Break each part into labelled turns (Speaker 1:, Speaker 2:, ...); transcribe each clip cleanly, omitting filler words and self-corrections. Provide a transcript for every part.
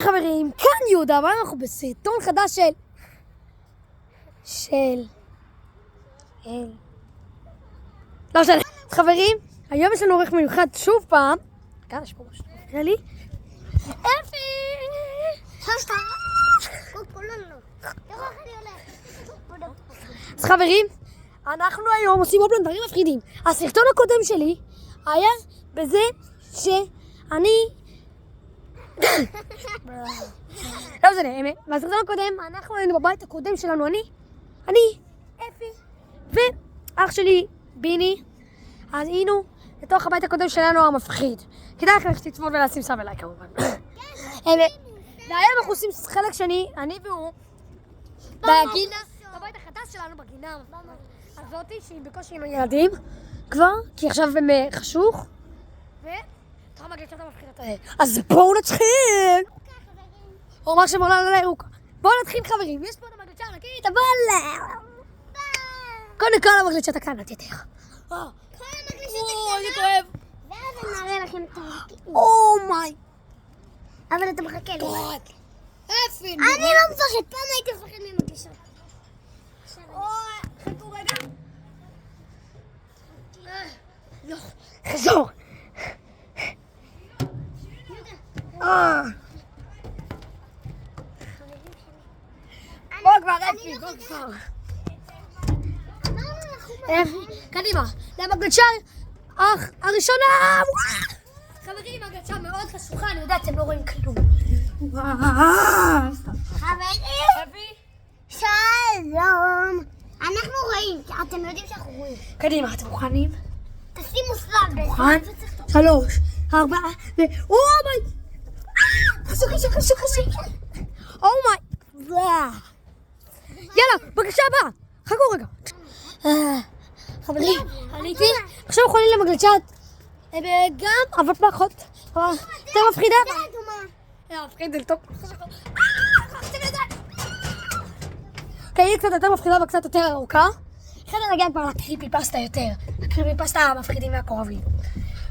Speaker 1: חברים, כאן יהודה, אבל אנחנו בסרטון חדש לא משנה. חברים, היום יש לנו עורך מיוחד שוב פעם. כאן יש פה משהו מפריע לי. אפי! אז חברים, אנחנו היום עושים עוד דברים מפחידים. הסרטון הקודם שלי היה בזה שאני לא משנה, בסרטון הקודם אנחנו היינו בבית הקודם שלנו, אני, אפי ואח שלי ביני. אז היינו לתוך הבית הקודם שלנו המפחיד. כדאי לכם שתצפו ולשים סאב אליי כמובן. והיום אנחנו עושים חלק שני, אני והוא בגינה, בבית החדש שלנו בגינה הזאתי שהיא בקושי עם הילדים כבר, כי עכשיו הם חשוך תראה מגלצת המפחידת האלה. אז בואו נתחיל! הוא אמר שמולה עולה ירוקה. בואו נתחיל חברים, יש פה את המגלצה ענקית, אבל קודם כל המגלצת הקטנת יותר.
Speaker 2: כל המגלצת הקטנה ואז אני אראה לכם את המגלצת.
Speaker 1: אומיי
Speaker 2: אבל אתה מחכה לי.
Speaker 1: אפי,
Speaker 2: אני לא מפחד, פעם הייתי מפחד ממגלצות.
Speaker 1: חכו רגע. לא, חזור. בוא כבר אפי, בוא כבר. קדימה, למגלצה הראשונה. חברים, המגלצה מאוד חשוכה, אני יודעת, אתם לא רואים כלום.
Speaker 2: חברים, שלום. אנחנו רואים, אתם יודעים שאנחנו רואים.
Speaker 1: קדימה, אתם מוכנים?
Speaker 2: תשימו סלאב.
Speaker 1: מוכן? 3, 4, אומיי! חשוך. אומיי! יאללה, בבקשה הבאה. חכו רגע. חברים, עליתי. עכשיו יכולים למגלצת. גם, אבל פחות. יותר מפחידה. מפחיד זה טוב. היא קצת יותר מפחידה וקצת יותר ארוכה. אחרי נגיע כבר לקריפי פסטה יותר. הקריפי פסטה המפחידים והקורבים.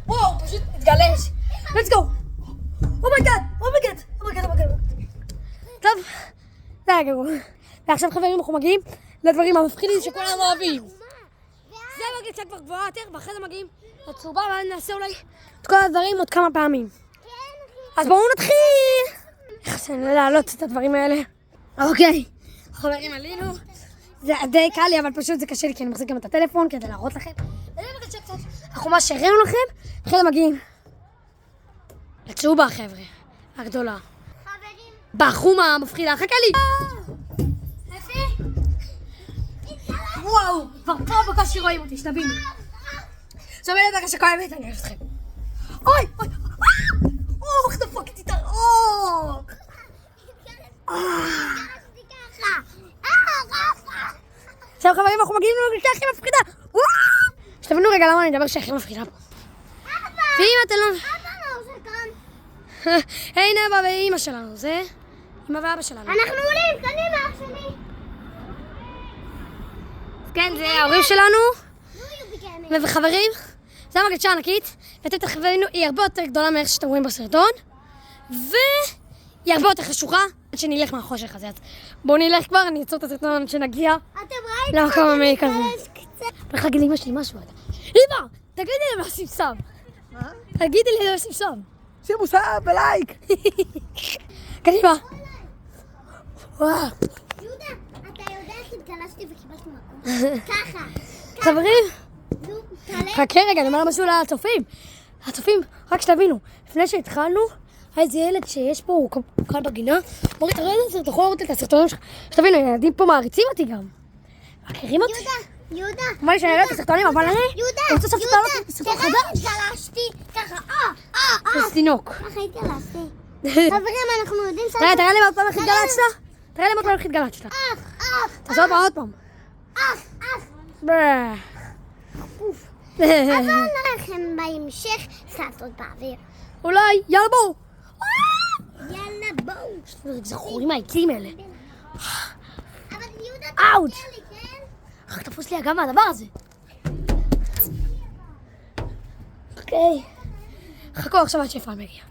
Speaker 1: וואו, פשוט מתגלש. let's go. אומייגאד. טוב, זה היה גרוע. ועכשיו חברים אנחנו מגיעים לדברים המפחידים שכולם אוהבים. זה המגלצה כבר גבוהה יותר, ואחרי זה מגיעים לצהובה, ואז נעשה אולי את כל הדברים עוד כמה פעמים. אז בואו נתחיל! איך עשינו להעלות את הדברים האלה? אוקיי, חברים עלינו. זה די קל לי, אבל פשוט זה קשה לי, כי אני מחזיק גם את הטלפון כדי להראות לכם. וזה המגלצה קצת החומה שהראינו לכם, אחרי זה מגיעים לצהובה חבר'ה, הגדולה.
Speaker 2: חברים.
Speaker 1: בחומה המפחידה, חכה לי!
Speaker 2: אפי?
Speaker 1: וואו, כבר פה בקושי רואים אותי, שתבינו. שומעים את הקשה כואבת, אני אוהבת אתכם. אוי! איך דפקתי את הרוק! עכשיו חברים, אנחנו מגיעים למגלצה הכי מפחידה. שתבינו רגע למה אני מדבר שהכי מפחידה פה. ואם אתם לא... הנה אבא ואמא שלנו, זה אמא ואבא שלנו.
Speaker 2: אנחנו עולים, קדימה, אח שלי.
Speaker 1: כן, זה ההורים שלנו. וחברים, זה המגלצה ענקית. ואתם תכוונו, היא הרבה יותר גדולה מאיך שאתם רואים בסרטון. והיא הרבה יותר חשוכה עד שנלך מהחושך הזה. בואו נלך כבר, אני אעצור את הסרטון עד שנגיע.
Speaker 2: אתם ראיתם?
Speaker 1: למקום המעיק הזה. צריך להגיד לאמא שלי משהו. אמא, תגידי לי לשים סאב.
Speaker 3: מה?
Speaker 1: תגידי לי לשים סאב.
Speaker 3: שימו סאב ולייק.
Speaker 1: קדימה. וואו.
Speaker 2: יהודה, אתה יודע איך התגלשתי וקיבלתי מקום? ככה.
Speaker 1: חברים,
Speaker 2: תעלה.
Speaker 1: חכה רגע, אני אומר משהו לצופים, רק שתבינו, לפני שהתחלנו, היה איזה ילד שיש פה, הוא כאן בגינה, מורי, תראה את זה, אתה יכול לראות את הסרטונים שלך, שתבינו, ילדים פה מעריצים אותי גם. מכירים אותי?
Speaker 2: יהודה.
Speaker 1: אמר לי שאני אראה את הסרטונים, אבל אני רוצה סוף סרטון
Speaker 2: תראה
Speaker 1: חדש.
Speaker 2: התגלשתי ככה,
Speaker 1: זה תינוק.
Speaker 2: ככה התגלשתי. חברים, אנחנו יודעים
Speaker 1: תראה לי עוד פעם איך התגלצת. תראה לי עוד פעם איך התגלצת. אז עוד פעם.
Speaker 2: אבל נראה לכם בהמשך לעשות באוויר.
Speaker 1: אולי, יאללה בואו.
Speaker 2: יאללה בואו.
Speaker 1: זה חורים העצים האלה.
Speaker 2: אבל יהודה
Speaker 1: אאוץ'.
Speaker 2: תפגע לי, כן?
Speaker 1: רק תפוס לי אגם מהדבר הזה. אוקיי. חכו עכשיו עד שאפרים מגיע.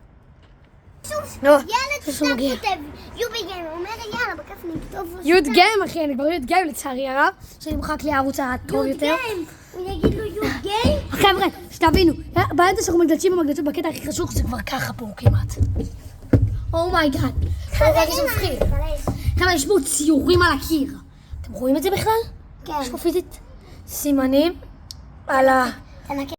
Speaker 1: לא,
Speaker 2: ילד
Speaker 1: שהוא
Speaker 2: סתם
Speaker 1: מגיע.
Speaker 2: כותב, יובי גיים, הוא אומר יאללה, בכיף נכתוב לו
Speaker 1: יוד גיים, אחי, אני כבר יוד גיים לצערי הרב, שנמחק לי הערוץ הטוב יותר.
Speaker 2: יוד גיים, הוא יגיד לו יוד גיים.
Speaker 1: חבר'ה, שתבינו, באמצע שאנחנו מגלצ'ים במגלצות בקטע הכי חשוב, זה כבר ככה פה כמעט. אומייגאד. זה מפחיד. חבר'ה, יש פה ציורים על הקיר. אתם רואים את זה בכלל?
Speaker 2: כן.
Speaker 1: יש פה פיזית סימנים על ה...
Speaker 2: תנקה